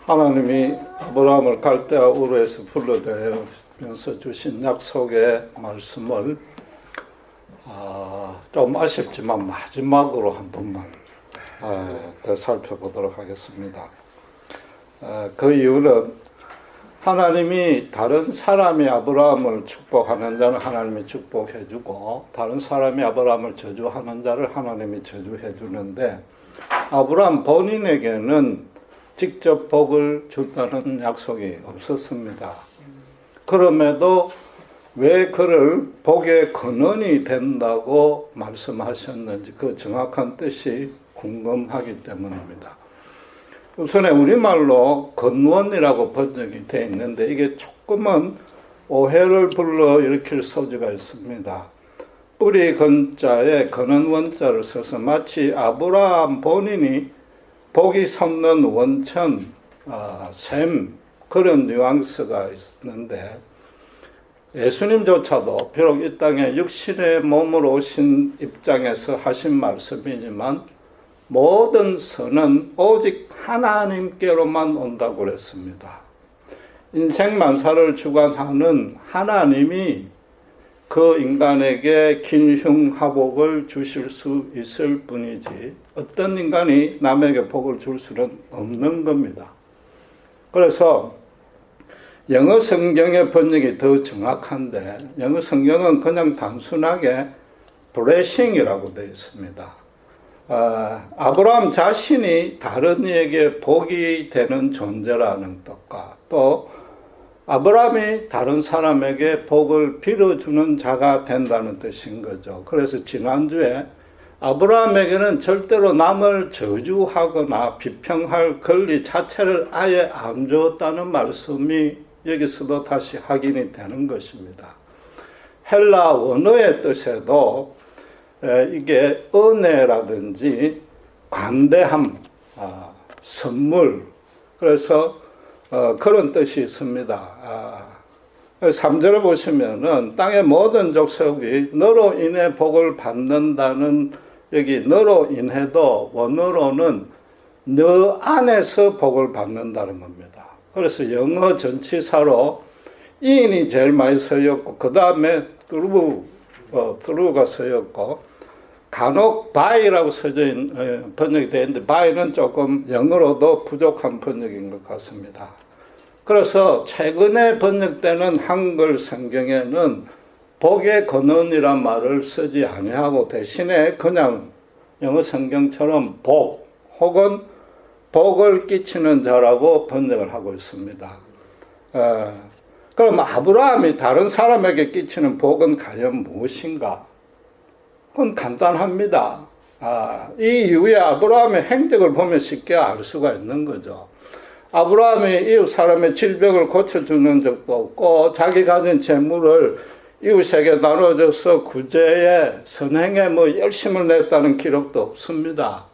하나님이 아브라함을 갈대아 우르에서 불러내면서 주신 약속의 말씀을 좀 아쉽지만 마지막으로 한 번만 더 살펴보도록 하겠습니다. 그 이유는 하나님이 다른 사람이 아브라함을 축복하는 자는 하나님이 축복해주고 다른 사람이 아브라함을 저주하는 자를 하나님이 저주해주는데 아브라함 본인에게는 직접 복을 준다는 약속이 없었습니다. 그럼에도 왜 그를 복의 근원이 된다고 말씀하셨는지 그 정확한 뜻이 궁금하기 때문입니다. 우선에 우리말로 근원이라고 번역이 되어 있는데 이게 조금은 오해를 불러일으킬 소지가 있습니다. 뿌리 근자에 근원 원자를 써서 마치 아브라함 본인이 복이 솟는 원천, 샘 그런 뉘앙스가 있는데 예수님조차도 비록 이 땅에 육신의 몸으로 오신 입장에서 하신 말씀이지만 모든 선은 오직 하나님께로만 온다고 그랬습니다. 인생 만사를 주관하는 하나님이 그 인간에게 긴흉하복을 주실 수 있을 뿐이지 어떤 인간이 남에게 복을 줄 수는 없는 겁니다. 그래서 영어 성경의 번역이 더 정확한데 영어 성경은 그냥 단순하게 blessing이라고 되어 있습니다. 아브라함 자신이 다른 이에게 복이 되는 존재라는 뜻과 또 아브라함이 다른 사람에게 복을 빌어주는 자가 된다는 뜻인 거죠. 그래서 지난주에 아브라함에게는 절대로 남을 저주하거나 비평할 권리 자체를 아예 안 주었다는 말씀이 여기서도 다시 확인이 되는 것입니다. 헬라 원어의 뜻에도 이게 은혜라든지 관대함, 선물, 그래서 그런 뜻이 있습니다. 3절을 보시면은 땅의 모든 족속이 너로 인해 복을 받는다는 여기 너로 인해도 원어로는 너 안에서 복을 받는다는 겁니다. 그래서 영어 전치사로 in이 제일 많이 쓰였고 그 다음에 through가 쓰였고 간혹 by라고 번역이 되어 있는데 by는 조금 영어로도 부족한 번역인 것 같습니다. 그래서 최근에 번역되는 한글 성경에는 복의 근원이란 말을 쓰지 아니하고 대신에 그냥 영어 성경처럼 복 혹은 복을 끼치는 자라고 번역을 하고 있습니다. 그럼 아브라함이 다른 사람에게 끼치는 복은 과연 무엇인가? 그건 간단합니다. 이 이후에 아브라함의 행적을 보면 쉽게 알 수가 있는 거죠. 아브라함이 이웃 사람의 질병을 고쳐주는 적도 없고 자기 가진 재물을 이웃에게 나눠줘서 구제에 선행에 열심을 냈다는 기록도 없습니다.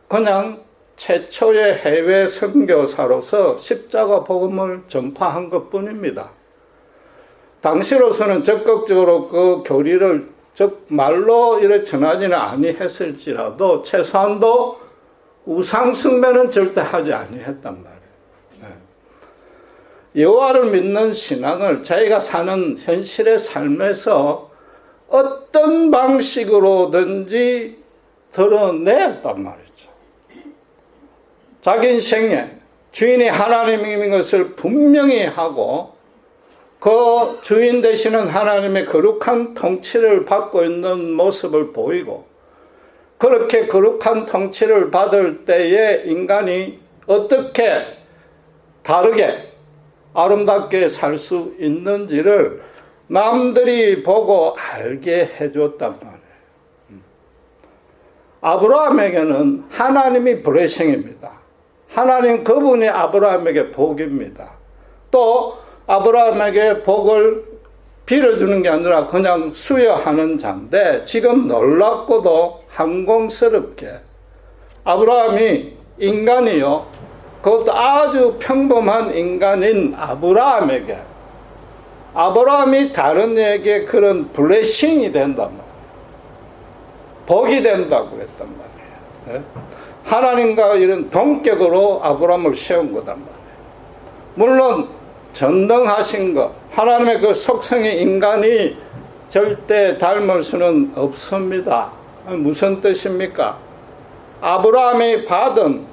그냥 최초의 해외 선교사로서 십자가 복음을 전파한 것뿐입니다. 당시로서는 적극적으로 그 교리를 즉 말로 이렇게 전하지는 아니했을지라도 최소한도 우상 숭배는 절대 하지 아니했단 말이에요. 여호와를 믿는 신앙을 자기가 사는 현실의 삶에서 어떤 방식으로든지 드러냈단 말이죠. 자기 인생에 주인이 하나님인 것을 분명히 하고 그 주인 되시는 하나님의 거룩한 통치를 받고 있는 모습을 보이고 그렇게 거룩한 통치를 받을 때에 인간이 어떻게 다르게 아름답게 살 수 있는지를 남들이 보고 알게 해줬단 말이에요. 아브라함에게는 하나님이 블레싱입니다. 하나님 그분이 아브라함에게 복입니다. 또 아브라함에게 복을 빌어주는 게 아니라 그냥 수여하는 자인데 지금 놀랍고도 항공스럽게 아브라함이 인간이요 그것도 아주 평범한 인간인 아브라함에게 아브라함이 다른 이에게 그런 블레싱이 된단 말이에요. 복이 된다고 했단 말이에요. 하나님과 이런 동격으로 아브라함을 세운 거단 말이에요. 물론 전능하신 것, 하나님의 그 속성의 인간이 절대 닮을 수는 없습니다. 무슨 뜻입니까? 아브라함이 받은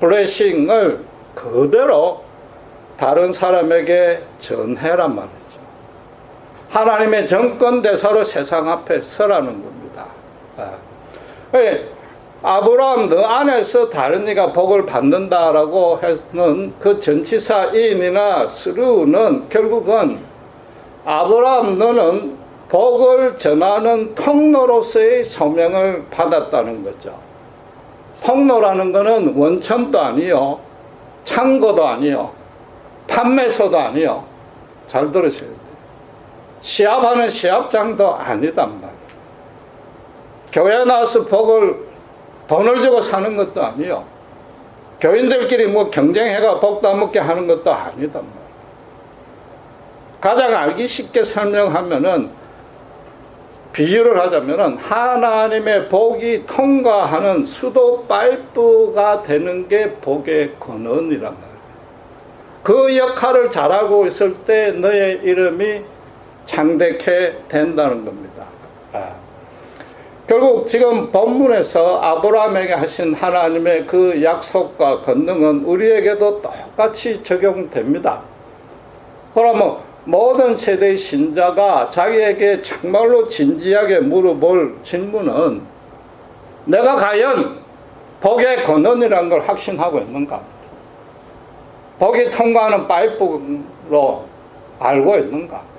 블레싱을 그대로 다른 사람에게 전해란 말이죠. 하나님의 정권대사로 세상 앞에 서라는 겁니다. 아브라함 너 안에서 다른 이가 복을 받는다라고 하는 그 전치사 인이나 스루는 결국은 아브라함 너는 복을 전하는 통로로서의 소명을 받았다는 거죠. 통로라는 것은 원천도 아니요, 창고도 아니요, 판매소도 아니요. 잘 들으셔야 돼요. 시합하는 시합장도 아니단 말이에요. 교회 나와서 복을 돈을 주고 사는 것도 아니요. 교인들끼리 뭐 경쟁해가 복 따먹게 하는 것도 아니단 말이에요. 가장 알기 쉽게 설명하면은, 비유를 하자면은, 하나님의 복이 통과하는 수도 파이프가 되는 게 복의 근원이란 말이에요. 그 역할을 잘하고 있을 때 너의 이름이 창대케 된다는 겁니다. 결국 지금 본문에서 아브라함에게 하신 하나님의 그 약속과 권능은 우리에게도 똑같이 적용됩니다. 그러면 모든 세대의 신자가 자기에게 정말로 진지하게 물어볼 질문은, 내가 과연 복의 권원이라는 걸 확신하고 있는가? 복이 통과하는 파이프로 알고 있는가?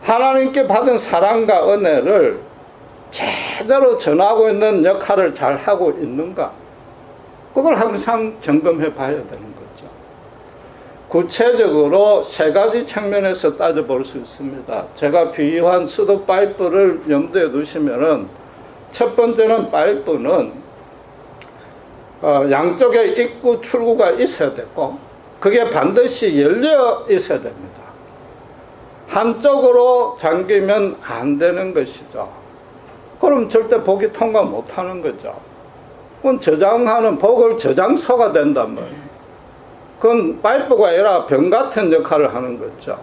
하나님께 받은 사랑과 은혜를 제대로 전하고 있는 역할을 잘 하고 있는가? 그걸 항상 점검해 봐야 되는 거죠. 구체적으로 세 가지 측면에서 따져볼 수 있습니다. 제가 비유한 수도 파이프를 염두에 두시면은, 첫 번째는 파이프는 양쪽에 입구 출구가 있어야 되고, 그게 반드시 열려 있어야 됩니다. 한쪽으로 잠기면 안 되는 것이죠. 그럼 절대 복이 통과 못 하는 거죠. 그건 저장하는, 복을 저장소가 된단 말이에요. 그건 파이프가 아니라 병 같은 역할을 하는 거죠.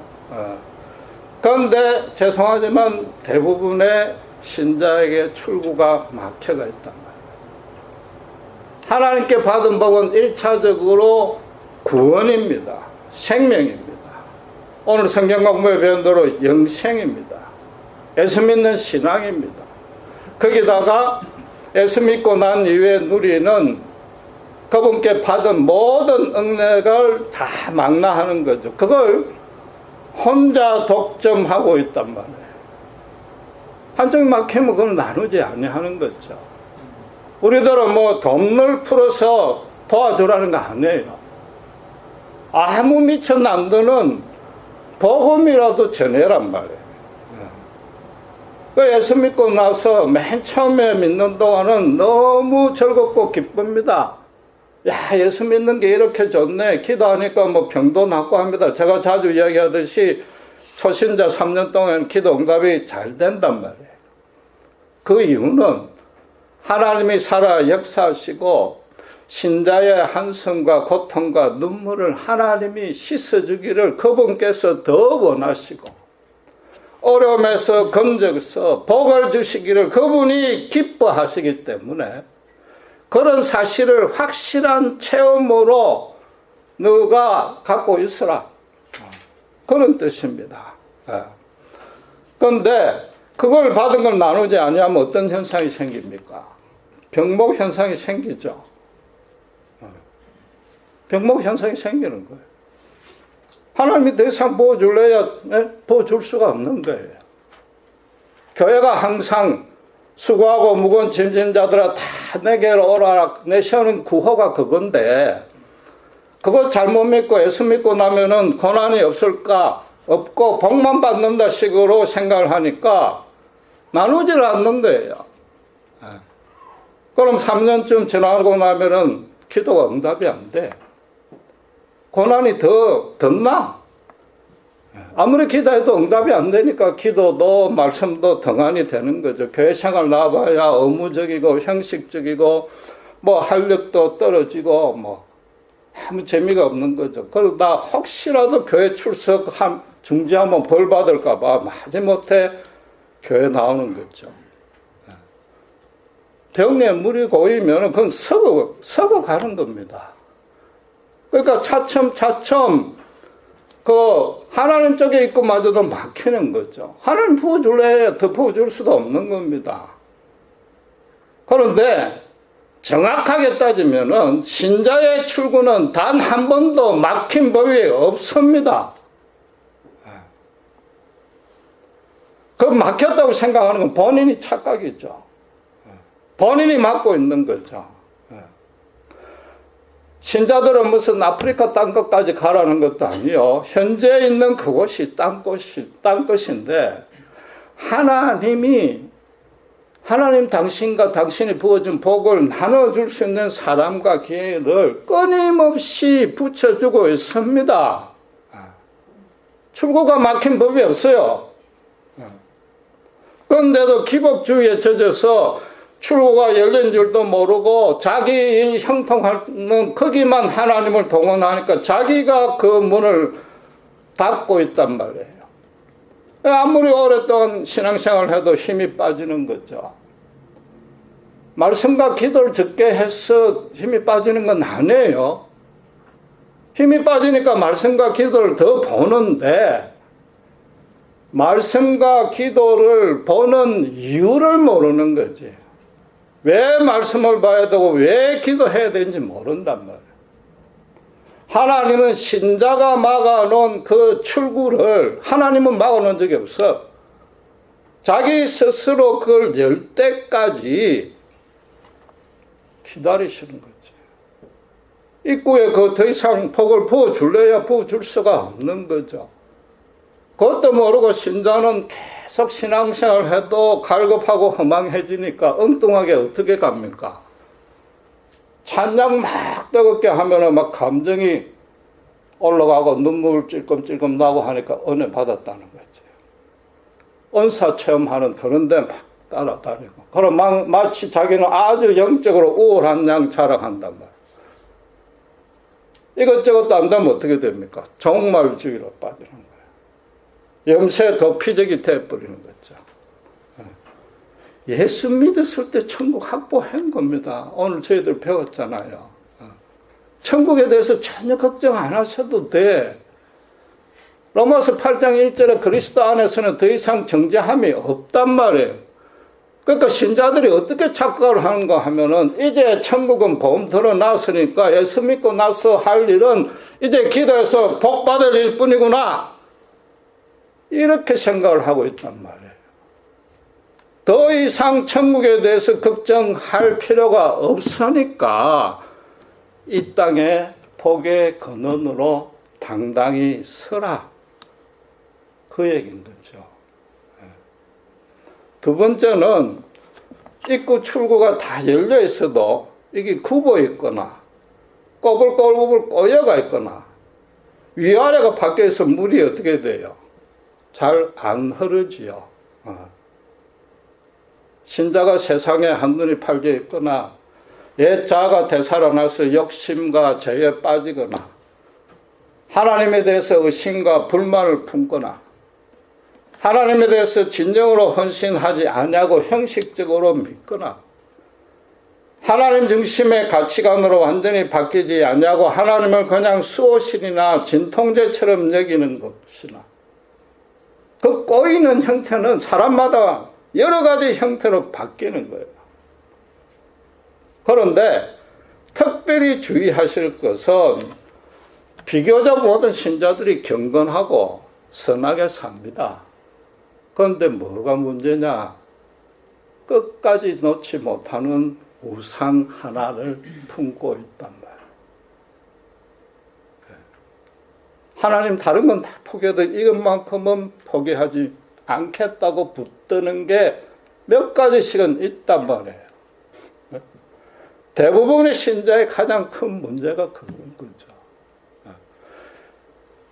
그런데 죄송하지만 대부분의 신자에게 출구가 막혀가 있단 말이에요. 하나님께 받은 복은 1차적으로 구원입니다. 생명입니다. 오늘 성경 공부에 배운 대로 영생입니다. 예수 믿는 신앙입니다. 거기다가 예수 믿고 난 이후에 누리는 그분께 받은 모든 은혜를 다 망라하는 거죠. 그걸 혼자 독점하고 있단 말이에요. 한쪽이 막히면 그걸 나누지 아니하는 거죠. 우리들은 뭐 돈을 풀어서 도와주라는 거 아니에요. 아무 미쳐 남들은 복음이라도 전해란 말이에요. 예수 믿고 나서 맨 처음에 믿는 동안은 너무 즐겁고 기쁩니다. 야, 예수 믿는 게 이렇게 좋네. 기도하니까 뭐 병도 낫고 합니다. 제가 자주 이야기하듯이 초신자 3년 동안 기도 응답이 잘 된단 말이에요. 그 이유는 하나님이 살아 역사하시고 신자의 한성과 고통과 눈물을 하나님이 씻어주기를 그분께서 더 원하시고, 어려움에서 건져서 복을 주시기를 그분이 기뻐하시기 때문에, 그런 사실을 확실한 체험으로 너가 갖고 있어라, 그런 뜻입니다. 그런데 그걸 받은 걸 나누지 아니하면 어떤 현상이 생깁니까? 병목 현상이 생기죠. 병목 현상이 생기는 거예요. 하나님이 더 이상 보호줄래야 보호줄 수가 없는 거예요. 교회가 항상 수고하고 무거운 짐진 자들아 다 내게로 오라 내세우는 구호가 그건데, 그거 잘못 믿고 예수 믿고 나면은 고난이 없을까? 없고 복만 받는다 식으로 생각을 하니까 나누질 않는 거예요. 그럼 3년쯤 지나고 나면은 기도가 응답이 안 돼. 고난이 더 나. 아무리 기도해도 응답이 안 되니까 기도도 말씀도 등한이 되는 거죠. 교회 생활 나와봐야 의무적이고 형식적이고 뭐 활력도 떨어지고 뭐 아무 재미가 없는 거죠. 그러다 혹시라도 교회 중지하면 벌 받을까 봐 마지못해 교회 나오는 거죠. 병에 물이 고이면 그건 썩어 가는 겁니다. 그러니까 차츰 하나님 쪽에 있고 마저도 막히는 거죠. 하나님 부어줄래 더 부어줄 수도 없는 겁니다. 그런데 정확하게 따지면은 신자의 출구는 단 한 번도 막힌 법이 없습니다. 그 막혔다고 생각하는 건 본인이 착각이죠. 본인이 막고 있는 거죠. 신자들은 무슨 아프리카 땅끝까지 가라는 것도 아니요. 현재 있는 그곳이 땅끝인데 하나님 당신과 당신이 부어준 복을 나눠줄 수 있는 사람과 기회를 끊임없이 붙여주고 있습니다. 출구가 막힌 법이 없어요. 그런데도 기복주의에 젖어서 출구가 열린 줄도 모르고 자기 일 형통하는 거기만 하나님을 동원하니까 자기가 그 문을 닫고 있단 말이에요. 아무리 오랫동안 신앙생활을 해도 힘이 빠지는 거죠. 말씀과 기도를 적게 해서 힘이 빠지는 건 아니에요. 힘이 빠지니까 말씀과 기도를 더 보는데 말씀과 기도를 보는 이유를 모르는 거지. 왜 말씀을 봐야 되고 왜 기도해야 되는지 모른단 말이에요. 하나님은 신자가 막아놓은 그 출구를 하나님은 막아놓은 적이 없어. 자기 스스로 그걸 열 때까지 기다리시는 거지. 입구에 더 이상 복을 부어줄래야 부어줄 수가 없는 거죠. 그것도 모르고 신자는 계속 신앙생활을 해도 갈급하고 허망해지니까 엉뚱하게 어떻게 갑니까? 찬양 막 뜨겁게 하면은 막 감정이 올라가고 눈물 찔끔찔끔 나고 하니까 은혜 받았다는 거지. 은사 체험하는 그런데 막 따라다니고. 그럼 마치 자기는 아주 영적으로 우월한 양 자랑한단 말이야. 이것저것도 안 되면 어떻게 됩니까? 종말주의로 빠지는 거예요. 염세에 도피적이 돼버리는 거죠. 예수 믿었을 때 천국 확보한 겁니다. 오늘 저희들 배웠잖아요. 천국에 대해서 전혀 걱정 안 하셔도 돼. 로마서 8장 1절에 그리스도 안에서는 더 이상 정죄함이 없단 말이에요. 그러니까 신자들이 어떻게 착각을 하는가 하면은 이제 천국은 보험 드러났으니까 예수 믿고 나서 할 일은 이제 기도해서 복 받을 일뿐이구나. 이렇게 생각을 하고 있단 말이에요. 더 이상 천국에 대해서 걱정할 필요가 없으니까 이 땅에 복의 근원으로 당당히 서라. 그 얘기인 거죠. 두 번째는 입구 출구가 다 열려 있어도 이게 굽어 있거나 꼬불꼬불 꼬여가 있거나 위아래가 바뀌어 있어 물이 어떻게 돼요? 잘 안 흐르지요. 신자가 세상에 한눈이 팔려 있거나 옛 자아가 되살아나서 욕심과 죄에 빠지거나 하나님에 대해서 의심과 불만을 품거나 하나님에 대해서 진정으로 헌신하지 않냐고 형식적으로 믿거나 하나님 중심의 가치관으로 완전히 바뀌지 않냐고 하나님을 그냥 수호신이나 진통제처럼 여기는 것이나 그 꼬이는 형태는 사람마다 여러 가지 형태로 바뀌는 거예요. 그런데 특별히 주의하실 것은 비교적 모든 신자들이 경건하고 선하게 삽니다. 그런데 뭐가 문제냐? 끝까지 놓지 못하는 우상 하나를 품고 있단 말이에요. 하나님 다른 건 다 포기해도 이것만큼은 포기하지 않겠다고 붙드는 게 몇 가지씩은 있단 말이에요. 대부분의 신자의 가장 큰 문제가 그런 거죠.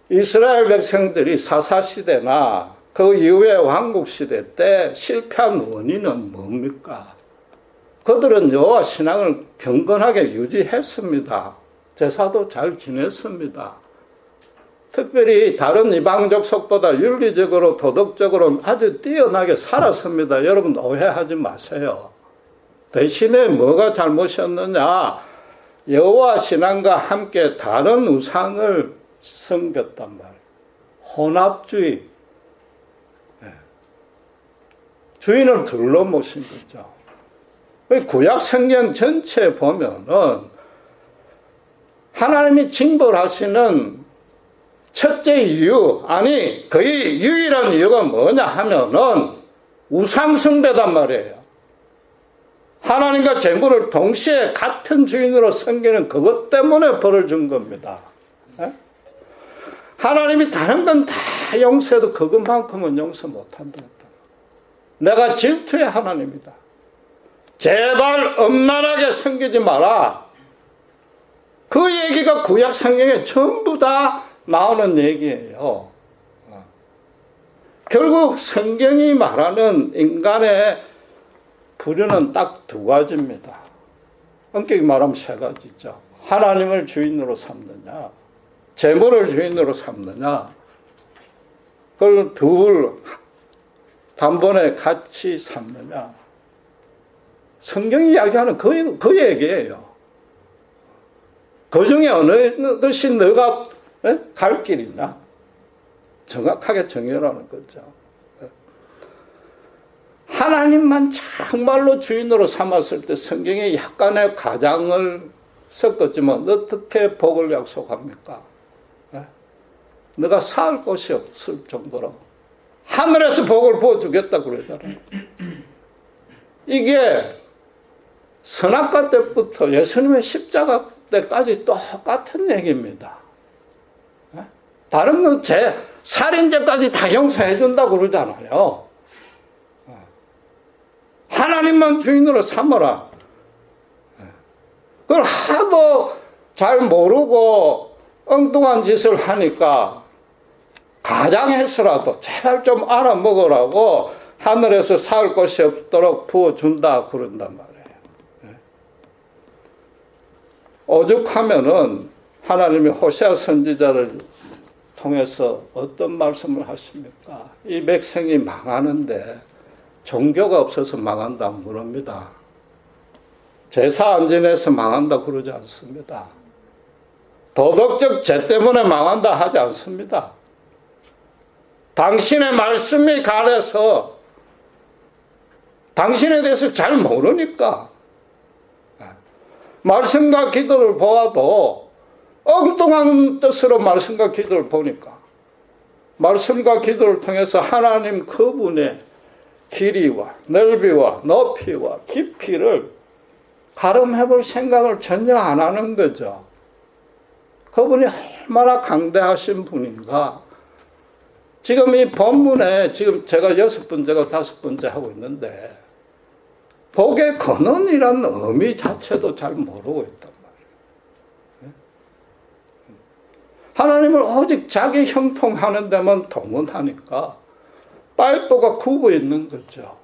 이스라엘 백성들이 사사시대나 그 이후에 왕국시대 때 실패한 원인은 뭡니까? 그들은 여호와 신앙을 경건하게 유지했습니다. 제사도 잘 지냈습니다. 특별히 다른 이방족 속보다 윤리적으로 도덕적으로는 아주 뛰어나게 살았습니다. 여러분 오해하지 마세요. 대신에 뭐가 잘못이었느냐? 여호와 신앙과 함께 다른 우상을 섬겼단 말이에요. 혼합주의. 주인을 둘러 모신 거죠. 구약 성경 전체에 보면은 하나님이 징벌하시는 첫째 이유, 아니 거의 유일한 이유가 뭐냐 하면은 우상숭배단 말이에요. 하나님과 재물을 동시에 같은 주인으로 섬기는 그것 때문에 벌을 준 겁니다. 하나님이 다른 건 다 용서해도 그것만큼은 용서 못한다. 내가 질투의 하나님이다. 제발 엄란하게 섬기지 마라. 그 얘기가 구약 성경에 전부 다 나오는 얘기예요. 결국 성경이 말하는 인간의 부류는 딱 두 가지입니다. 엄격히 말하면 세 가지죠. 하나님을 주인으로 삼느냐, 재물을 주인으로 삼느냐, 그걸 둘 단번에 같이 삼느냐. 성경이 이야기하는 그 얘기예요. 그 중에 어느 것이 너가 갈 길이냐. 정확하게 정해라는 거죠. 하나님만 정말로 주인으로 삼았을 때 성경에 약간의 가장을 섞었지만 어떻게 복을 약속합니까? 너가 살 곳이 없을 정도로 하늘에서 복을 부어주겠다 그러잖아요. 이게 선악과 때부터 예수님의 십자가 때까지 똑같은 얘기입니다. 다른 건 살인죄까지 다 용서해 준다고 그러잖아요. 하나님만 주인으로 삼아라. 그걸 하도 잘 모르고 엉뚱한 짓을 하니까 가장해서라도 제발 좀 알아먹으라고 하늘에서 살 곳이 없도록 부어준다 그런단 말이에요. 오죽하면은 하나님이 호세아 선지자를 통해서 어떤 말씀을 하십니까? 이 백성이 망하는데 종교가 없어서 망한다고 그럽니다. 제사 안 지내서 망한다 그러지 않습니다. 도덕적 죄 때문에 망한다 하지 않습니다. 당신의 말씀이 가려서 당신에 대해서 잘 모르니까 말씀과 기도를 보아도 엉뚱한 뜻으로 말씀과 기도를 보니까 말씀과 기도를 통해서 하나님 그분의 길이와 넓이와 높이와 깊이를 가름해 볼 생각을 전혀 안 하는 거죠. 그분이 얼마나 강대하신 분인가. 지금 이 본문에 지금 제가 6번째가 5번째 하고 있는데 복의 근원이라는 의미 자체도 잘 모르고 있단 말이에요. 하나님을 오직 자기 형통하는 데만 동원하니까 파이프가 굽어 있는 거죠.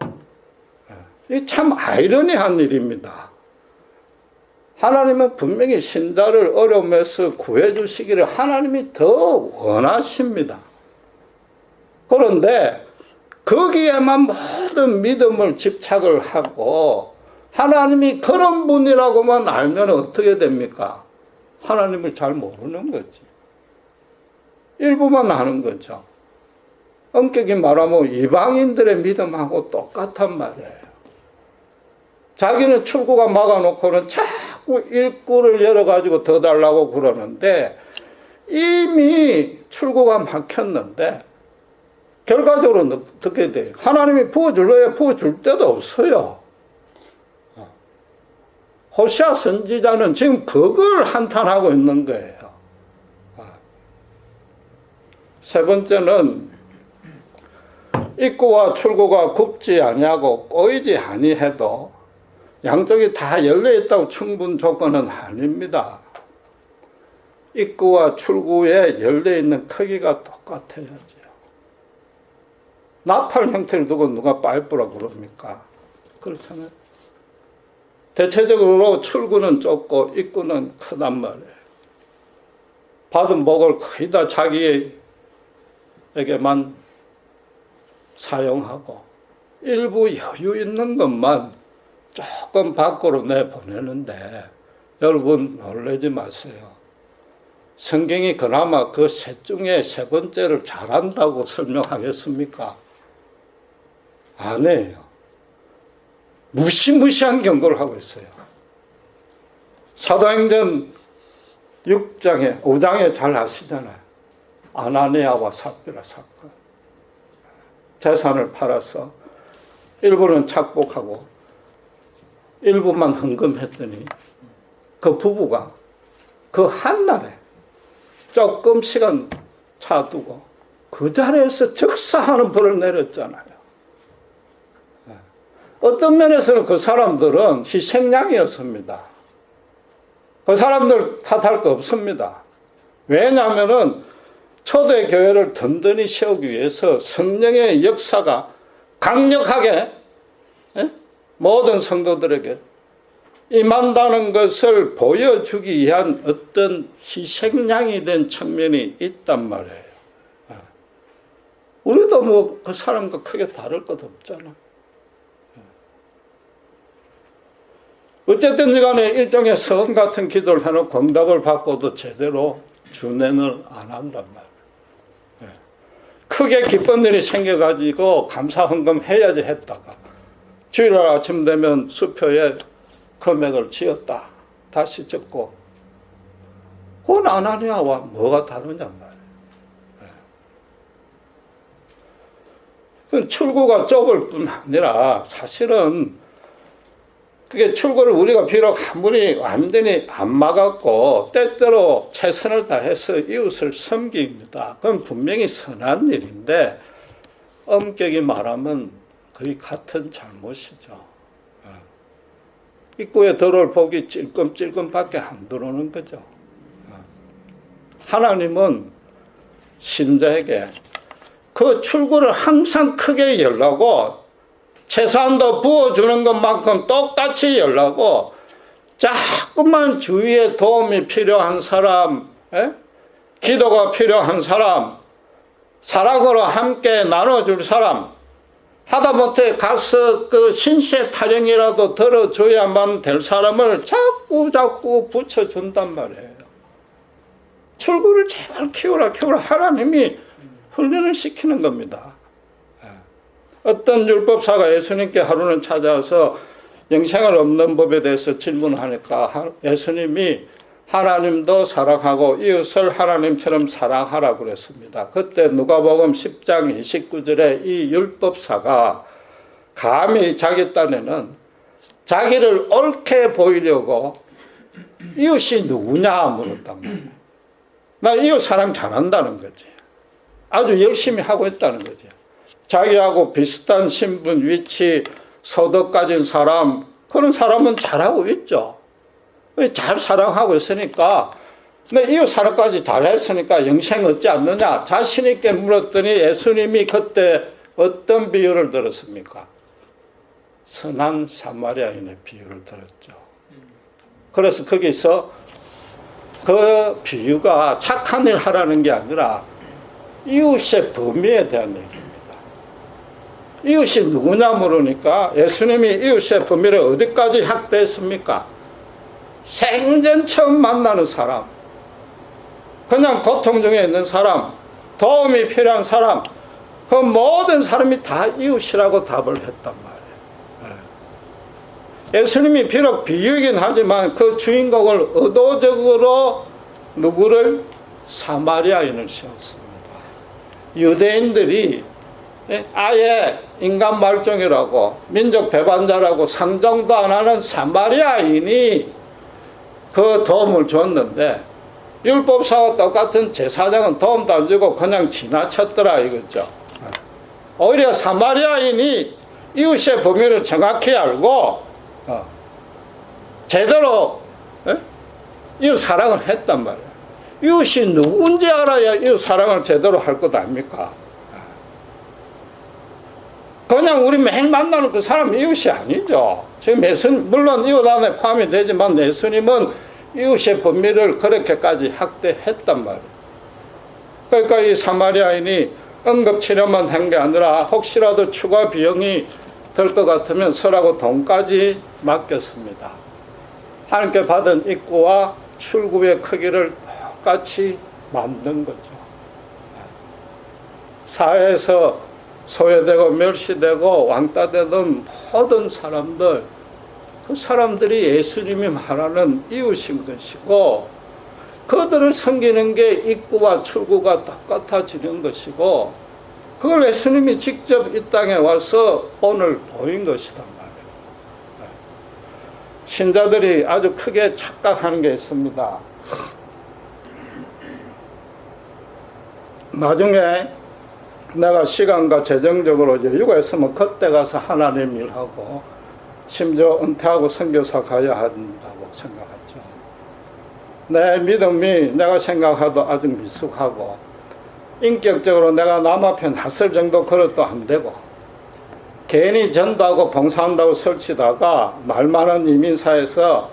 이게 참 아이러니한 일입니다. 하나님은 분명히 신자를 어려움에서 구해주시기를 하나님이 더 원하십니다. 그런데 거기에만 모든 믿음을 집착을 하고 하나님이 그런 분이라고만 알면 어떻게 됩니까? 하나님을 잘 모르는 거지. 일부만 아는 거죠. 엄격히 말하면 이방인들의 믿음하고 똑같단 말이에요. 자기는 출구가 막아놓고는 자꾸 입구를 열어가지고 더 달라고 그러는데 이미 출구가 막혔는데 결과적으로 어떻게 돼요? 하나님이 부어줄래야 부어줄 데도 없어요. 호시아 선지자는 지금 그걸 한탄하고 있는 거예요. 세 번째는 입구와 출구가 굽지 아니하고 꼬이지 아니해도 양쪽이 다 열려있다고 충분 조건은 아닙니다. 입구와 출구에 열려있는 크기가 똑같아야죠. 나팔 형태를 두고 누가 파이프라고 그럽니까? 그렇잖아요. 대체적으로 출구는 좁고 입구는 크단 말이에요. 받은 복을 거의 다 자기에게만 사용하고 일부 여유 있는 것만 조금 밖으로 내보내는데, 여러분 놀라지 마세요. 성경이 그나마 그 셋 중에 세 번째를 잘한다고 설명하겠습니까? 아니에요. 무시무시한 경고를 하고 있어요. 사도행전 6장에 5장에 잘 아시잖아요. 아나니아와 삽비라 사건. 재산을 팔아서 일부는 착복하고 일부만 헌금했더니 그 부부가 그 한날에 조금 시간 차두고 그 자리에서 즉사하는 벌을 내렸잖아요. 어떤 면에서는 그 사람들은 희생양이었습니다. 그 사람들 탓할 거 없습니다. 왜냐하면은 초대 교회를 든든히 세우기 위해서 성령의 역사가 강력하게 모든 성도들에게 임한다는 것을 보여주기 위한 어떤 희생양이 된 측면이 있단 말이에요. 우리도 뭐 그 사람과 크게 다를 것 없잖아. 어쨌든 간에 일종의 서원 같은 기도를 해놓고 응답을 받고도 제대로 준행을 안 한단 말이에요. 크게 기쁜 일이 생겨가지고 감사 헌금 해야지 했다가 주일날 아침 되면 수표에 금액을 지었다. 다시 적고. 그건 아나니아와 뭐가 다르냔 말이에요. 그건 출구가 좁을 뿐 아니라 사실은 그게 출구를 우리가 비록 아무리 완전히 안 막았고 때때로 최선을 다해서 이웃을 섬깁니다. 그건 분명히 선한 일인데 엄격히 말하면 거의 같은 잘못이죠. 입구에 들어올 복이 찔끔찔끔밖에 안 들어오는 거죠. 하나님은 신자에게 그 출구를 항상 크게 열라고, 재산도 부어주는 것만큼 똑같이 열라고, 자꾸만 주위에 도움이 필요한 사람, 기도가 필요한 사람, 사랑으로 함께 나눠줄 사람, 하다못해 가서 그 신세 타령이라도 들어줘야만 될 사람을 자꾸 붙여준단 말이에요. 출구를 제발 키우라. 하나님이 훈련을 시키는 겁니다. 어떤 율법사가 예수님께 하루는 찾아와서 영생을 얻는 법에 대해서 질문하니까 예수님이 하나님도 사랑하고 이웃을 하나님처럼 사랑하라고 그랬습니다. 그때 누가복음 10장 29절에 이 율법사가 감히 자기 딴에는 자기를 옳게 보이려고 이웃이 누구냐 물었단 말이에요. 나 이웃 사랑 잘한다는 거지. 아주 열심히 하고 있다는 거지. 자기하고 비슷한 신분, 위치, 소득 가진 사람, 그런 사람은 잘하고 있죠. 잘 사랑하고 있으니까, 내 이웃 사랑까지 잘했으니까 영생 얻지 않느냐 자신 있게 물었더니 예수님이 그때 어떤 비유를 들었습니까? 선한 사마리아인의 비유를 들었죠. 그래서 거기서 그 비유가 착한 일 하라는 게 아니라 이웃의 범위에 대한 얘기입니다. 이웃이 누구냐 물으니까 예수님이 이웃의 범위를 어디까지 확대했습니까? 생전 처음 만나는 사람, 그냥 고통 중에 있는 사람, 도움이 필요한 사람, 그 모든 사람이 다 이웃이라고 답을 했단 말이에요. 예수님이 비록 비유이긴 하지만 그 주인공을 의도적으로 누구를? 사마리아인을 세웠습니다. 유대인들이 아예 인간 말종이라고 민족 배반자라고 상정도 안 하는 사마리아인이 그 도움을 줬는데 율법사와 똑같은 제사장은 도움도 안 주고 그냥 지나쳤더라 이거죠. 오히려 사마리아인이 이웃의 범위를 정확히 알고 제대로 이웃 사랑을 했단 말이에요. 이웃이 누군지 알아야 이웃 사랑을 제대로 할 것 아닙니까? 그냥 우리 매일 만나는 그 사람 이웃이 아니죠. 지금 예수님, 물론 이웃 안에 포함이 되지만 예수님은 이웃의 범위를 그렇게까지 확대했단 말이에요. 그러니까 이 사마리아인이 응급치료만 한 게 아니라 혹시라도 추가 비용이 들 것 같으면 서라고 돈까지 맡겼습니다. 하나님께 받은 입구와 출구의 크기를 똑같이 만든 거죠. 사회에서 소외되고 멸시되고 왕따되던 모든 사람들, 그 사람들이 예수님이 말하는 이웃인 것이고, 그들을 섬기는 게 입구와 출구가 똑같아지는 것이고, 그걸 예수님이 직접 이 땅에 와서 오늘 보인 것이단 말이에요. 신자들이 아주 크게 착각하는 게 있습니다. 나중에 내가 시간과 재정적으로 여유가 있으면 그때 가서 하나님 일하고 심지어 은퇴하고 선교사 가야 한다고 생각하죠. 내 믿음이 내가 생각해도 아주 미숙하고 인격적으로 내가 남 앞에 나설 정도 그릇도 안 되고 괜히 전도하고 봉사한다고 설치다가 말 많은 이민사에서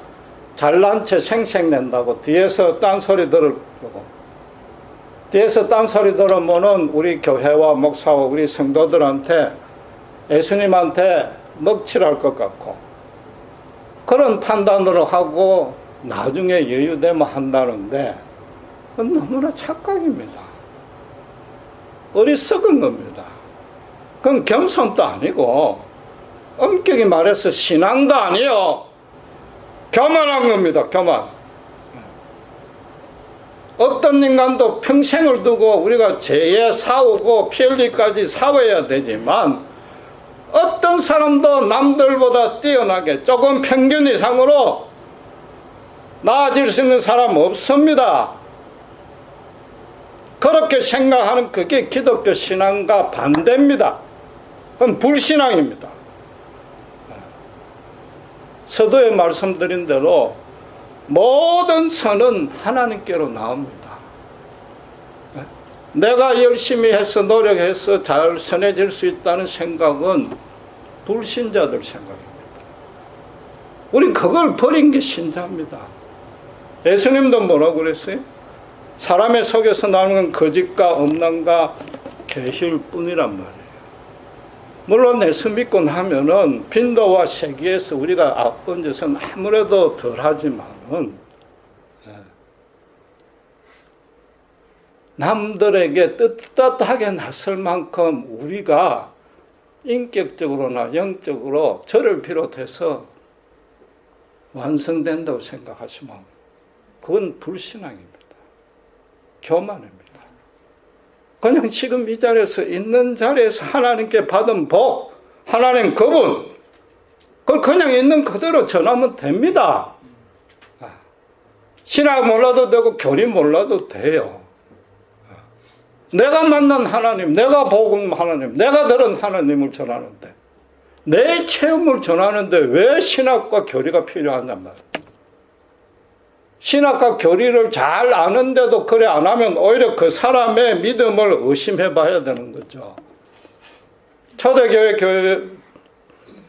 잘난 채 생색낸다고 뒤에서 딴소리 들으려고, 뒤에서 딴소리 들으면은 우리 교회와 목사와 우리 성도들한테 예수님한테 먹칠할 것 같고 그런 판단으로 하고 나중에 여유되면 한다는데 그건 너무나 착각입니다. 어리석은 겁니다. 그건 겸손도 아니고 엄격히 말해서 신앙도 아니에요. 교만한 겁니다. 교만. 어떤 인간도 평생을 두고 우리가 죄에 싸우고 피 흘리까지 싸워야 되지만 어떤 사람도 남들보다 뛰어나게 조금 평균 이상으로 나아질 수 있는 사람 없습니다. 그렇게 생각하는 그게 기독교 신앙과 반대입니다. 그건 불신앙입니다. 서두에 말씀드린 대로 모든 선은 하나님께로 나옵니다. 내가 열심히 해서 노력해서 잘 선해질 수 있다는 생각은 불신자들 생각입니다. 우린 그걸 버린 게 신자입니다. 예수님도 뭐라고 그랬어요? 사람의 속에서 나오는 건 거짓과 음란과 계시일 뿐이란 말이에요. 물론 예수 믿고 나면은 빈도와 세기에서 우리가 앞번 짓은 아무래도 덜하지만은 남들에게 떳떳하게 나설 만큼 우리가 인격적으로나 영적으로 저를 비롯해서 완성된다고 생각하시면 그건 불신앙입니다. 교만입니다. 그냥 지금 이 자리에서 있는 자리에서 하나님께 받은 복, 하나님 그분, 그걸 그냥 있는 그대로 전하면 됩니다. 신학 몰라도 되고 교리 몰라도 돼요. 내가 만난 하나님, 내가 복음 하나님, 내가 들은 하나님을 전하는데 내 체험을 전하는데 왜 신학과 교리가 필요하냔 말이에요. 신학과 교리를 잘 아는데도 그래 안 하면 오히려 그 사람의 믿음을 의심해 봐야 되는 거죠. 초대교회 교회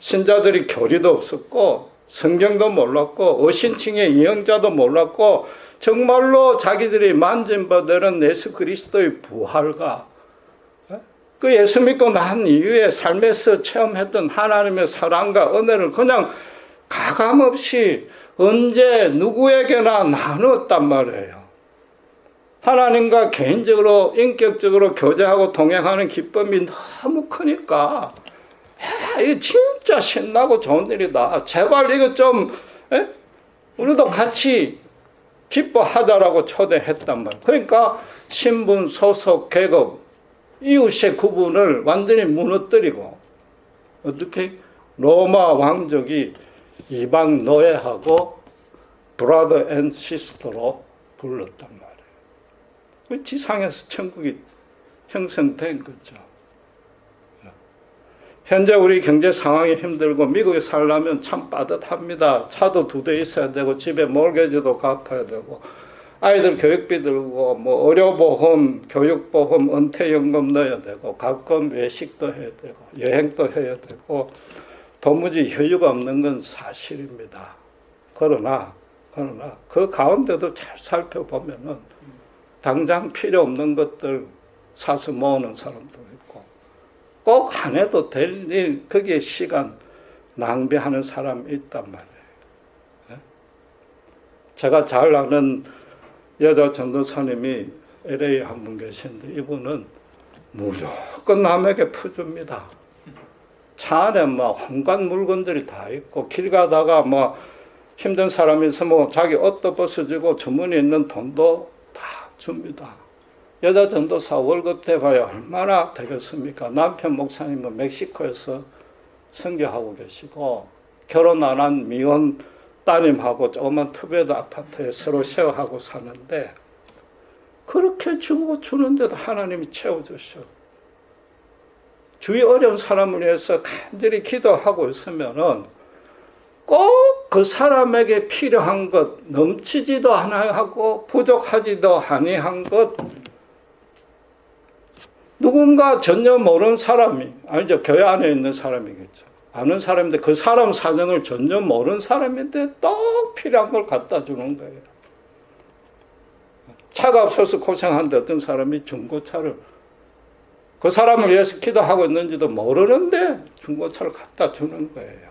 신자들이 교리도 없었고 성경도 몰랐고 어신칭의 이영자도 몰랐고 정말로 자기들이 만진 바들은 예수 그리스도의 부활과 그 예수 믿고 난 이후에 삶에서 체험했던 하나님의 사랑과 은혜를 그냥 가감없이 언제 누구에게나 나눴단 말이에요. 하나님과 개인적으로 인격적으로 교제하고 동행하는 기쁨이 너무 크니까 이거 진짜 신나고 좋은 일이다. 제발 이거 좀 우리도 같이 기뻐하자라고 초대했단 말이에요. 그러니까 신분, 소속, 계급, 이웃의 구분을 완전히 무너뜨리고 어떻게 로마 왕족이 이방 노예하고 브라더 앤 시스터로 불렀단 말이에요. 지상에서 천국이 형성된 거죠. 현재 우리 경제 상황이 힘들고 미국에 살려면 참 빠듯합니다. 차도 2대 있어야 되고 집에 몰개지도 갚아야 되고 아이들 교육비 들고 뭐 의료보험, 교육보험, 은퇴연금 넣어야 되고 가끔 외식도 해야 되고 여행도 해야 되고 도무지 여유가 없는 건 사실입니다. 그러나 그 가운데도 잘 살펴보면은 당장 필요 없는 것들 사서 모으는 사람도 있고 꼭 안 해도 될 일 거기에 시간 낭비하는 사람이 있단 말이에요. 제가 잘 아는 여자 전도사님이 LA에 한 분 계시는데 이분은 무조건 남에게 퍼줍니다. 차 안에 뭐 온갖 물건들이 다 있고 길 가다가 뭐 힘든 사람이 있으면 자기 옷도 벗어주고 주머니에 있는 돈도 다 줍니다. 여자 전도사 월급 대봐야 얼마나 되겠습니까? 남편 목사님은 멕시코에서 선교하고 계시고 결혼 안 한 미혼 따님하고 조그만 투베드 아파트에 서로 쉐어하고 사는데 그렇게 주고 주는데도 하나님이 채워주셔. 주위 어려운 사람을 위해서 간절히 기도하고 있으면은 꼭 그 사람에게 필요한 것, 넘치지도 아니하고 부족하지도 아니한 것, 누군가 전혀 모르는 사람이, 아니죠, 교회 안에 있는 사람이겠죠. 아는 사람인데 그 사람 사정을 전혀 모르는 사람인데 또 필요한 걸 갖다 주는 거예요. 차가 없어서 고생하는데 어떤 사람이 중고차를 그 사람을 위해서 기도하고 있는지도 모르는데 중고차를 갖다 주는 거예요.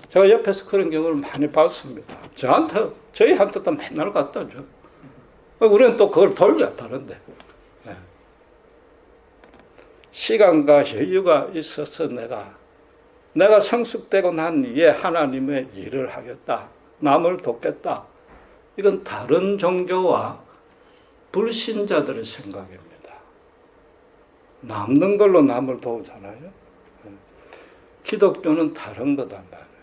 제가 옆에서 그런 경우를 많이 봤습니다. 저희한테도 맨날 갖다 줘. 우리는 또 그걸 돌려, 다른데. 시간과 여유가 있어서 내가 성숙되고 난 뒤에 하나님의 일을 하겠다. 남을 돕겠다. 이건 다른 종교와 불신자들의 생각입니다. 남는 걸로 남을 도우잖아요. 기독교는 다른 거단 말이에요.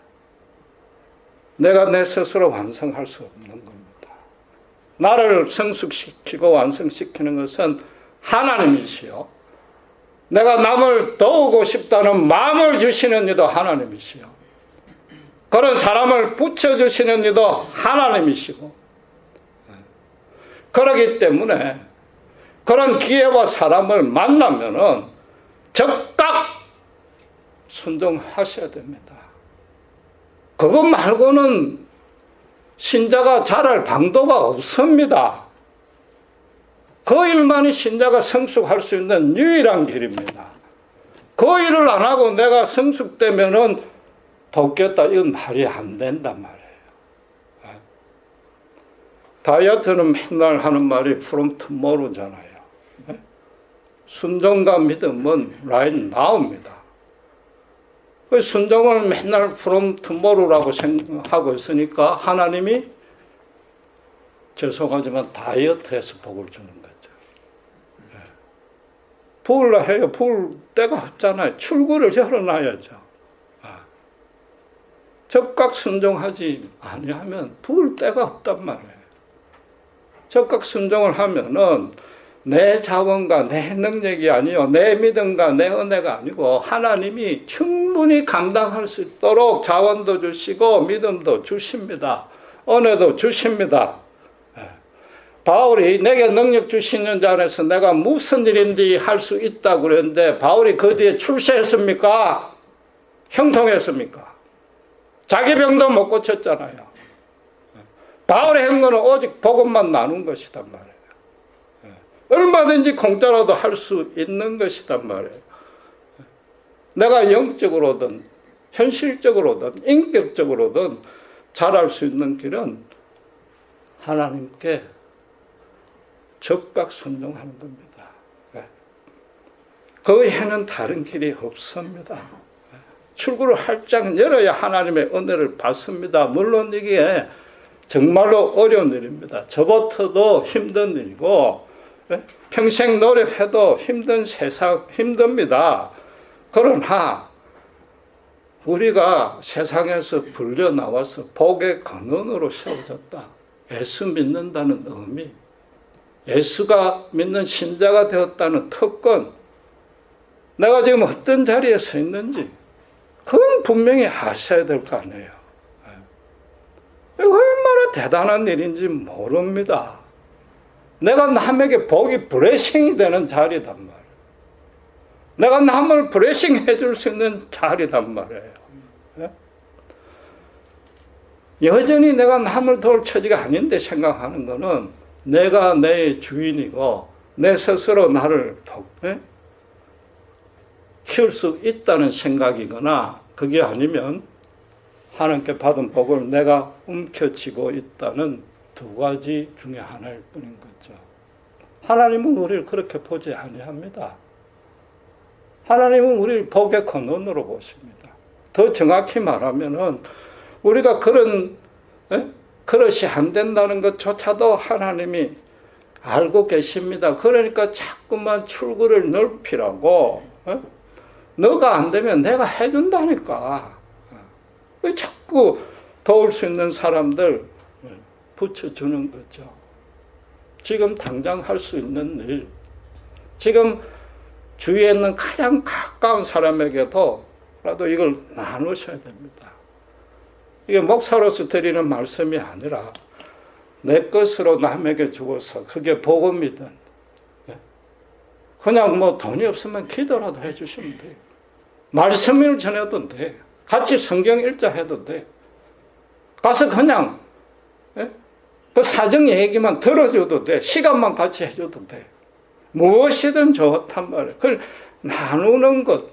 내가 내 스스로 완성할 수 없는 겁니다. 나를 성숙시키고 완성시키는 것은 하나님이시요. 내가 남을 도우고 싶다는 마음을 주시는 이도 하나님이시요. 그런 사람을 붙여주시는 이도 하나님이시고. 그렇기 때문에 그런 기회와 사람을 만나면은 즉각 순종하셔야 됩니다. 그것 말고는 신자가 자랄 방도가 없습니다. 그 일만이 신자가 성숙할 수 있는 유일한 길입니다. 그 일을 안 하고 내가 성숙되면은 돕겠다, 이건 말이 안 된단 말이에요. 다이어트는 맨날 하는 말이 from tomorrow잖아요. 순종과 믿음은 right now입니다. 그 순종을 맨날 from tomorrow라고 생각하고 있으니까 하나님이 죄송하지만 다이어트해서 복을 주는 거죠. 부으려 해요. 부을 데가 없잖아요. 출구를 열어놔야죠. 적각 순종하지 아니하면 부을 데가 없단 말이에요. 적각 순종을 하면은 내 자원과 내 능력이 아니요, 내 믿음과 내 은혜가 아니고 하나님이 충분히 감당할 수 있도록 자원도 주시고 믿음도 주십니다. 은혜도 주십니다. 바울이 내게 능력 주시는 자 안에서 내가 무슨 일인지 할 수 있다고 그랬는데 바울이 그 뒤에 출세했습니까? 형통했습니까? 자기 병도 못 고쳤잖아요. 바울의 행거는 오직 복음만 나눈 것이단 말이에요. 얼마든지 공짜로도 할 수 있는 것이단 말이에요. 내가 영적으로든 현실적으로든 인격적으로든 잘할 수 있는 길은 하나님께 적각 순종하는 겁니다. 그 외에는 다른 길이 없습니다. 출구를 활짝 열어야 하나님의 은혜를 받습니다. 물론 이게 정말로 어려운 일입니다. 저부터도 힘든 일이고 평생 노력해도 힘든 세상 힘듭니다. 그러나 우리가 세상에서 불려 나와서 복의 근원으로 세워졌다. 예수 믿는다는 의미, 예수가 믿는 신자가 되었다는 특권, 내가 지금 어떤 자리에 서 있는지 그건 분명히 아셔야 될 거 아니에요. 얼마나 얼마나 대단한 일인지 모릅니다. 내가 남에게 복이 블레싱이 되는 자리단 말이에요. 내가 남을 블레싱 해줄 수 있는 자리단 말이에요. 여전히 내가 남을 도울 처지가 아닌데 생각하는 거는 내가 내 주인이고 내 스스로 나를 키울 수 있다는 생각이거나 그게 아니면 하나님께 받은 복을 내가 움켜쥐고 있다는 두 가지 중에 하나일 뿐인 거죠. 하나님은 우리를 그렇게 보지 아니합니다. 하나님은 우리를 복의 근원으로 보십니다. 더 정확히 말하면은 우리가 그런 그릇이 안 된다는 것조차도 하나님이 알고 계십니다. 그러니까 자꾸만 출구를 넓히라고 너가 안 되면 내가 해준다니까. 왜 자꾸 도울 수 있는 사람들 붙여주는 거죠. 지금 당장 할 수 있는 일, 지금 주위에 있는 가장 가까운 사람에게도 라도 이걸 나누셔야 됩니다. 이게 목사로서 드리는 말씀이 아니라 내 것으로 남에게 주어서 그게 복음이든 그냥 뭐 돈이 없으면 기도라도 해주시면 돼요. 말씀을 전해도 돼. 같이 성경 읽자 해도 돼. 가서 그냥 그 사정 얘기만 들어줘도 돼. 시간만 같이 해줘도 돼. 무엇이든 좋단 말이에요. 그걸 나누는 것.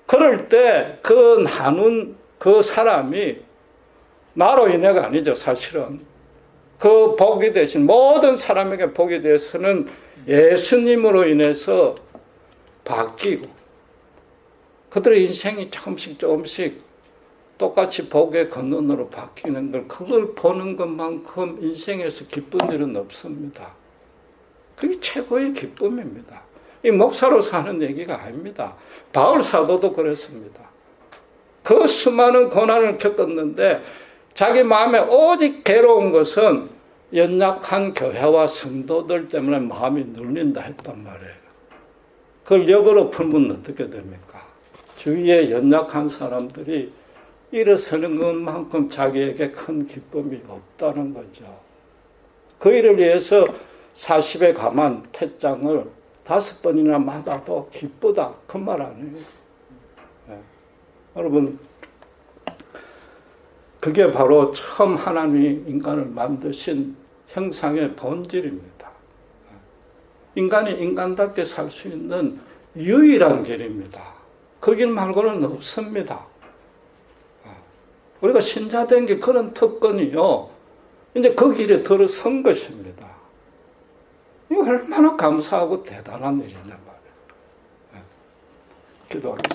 그럴 때 그 나눈 그 사람이 나로 인해가 아니죠, 사실은. 그 복이 되신 모든 사람에게 복이 되어서는 예수님으로 인해서 바뀌고 그들의 인생이 조금씩 똑같이 복의 근원으로 바뀌는 걸 그걸 보는 것만큼 인생에서 기쁜 일은 없습니다. 그게 최고의 기쁨입니다. 이 목사로서 하는 얘기가 아닙니다. 바울 사도도 그랬습니다. 그 수많은 고난을 겪었는데 자기 마음에 오직 괴로운 것은 연약한 교회와 성도들 때문에 마음이 눌린다 했단 말이에요. 그걸 역으로 풀면 어떻게 됩니까? 주위에 연약한 사람들이 일어서는 것만큼 자기에게 큰 기쁨이 없다는 거죠. 그 일을 위해서 40에 감한 태장을 5번이나 맞아도 기쁘다. 그 말 아니에요. 네. 여러분, 그게 바로 처음 하나님이 인간을 만드신 형상의 본질입니다. 인간이 인간답게 살 수 있는 유일한 길입니다. 그 길 말고는 없습니다. 우리가 신자된 게 그런 특권이요. 이제 그 길에 들어선 것입니다. 이거 얼마나 감사하고 대단한 일이냐 말이에요. 기도하겠습니다.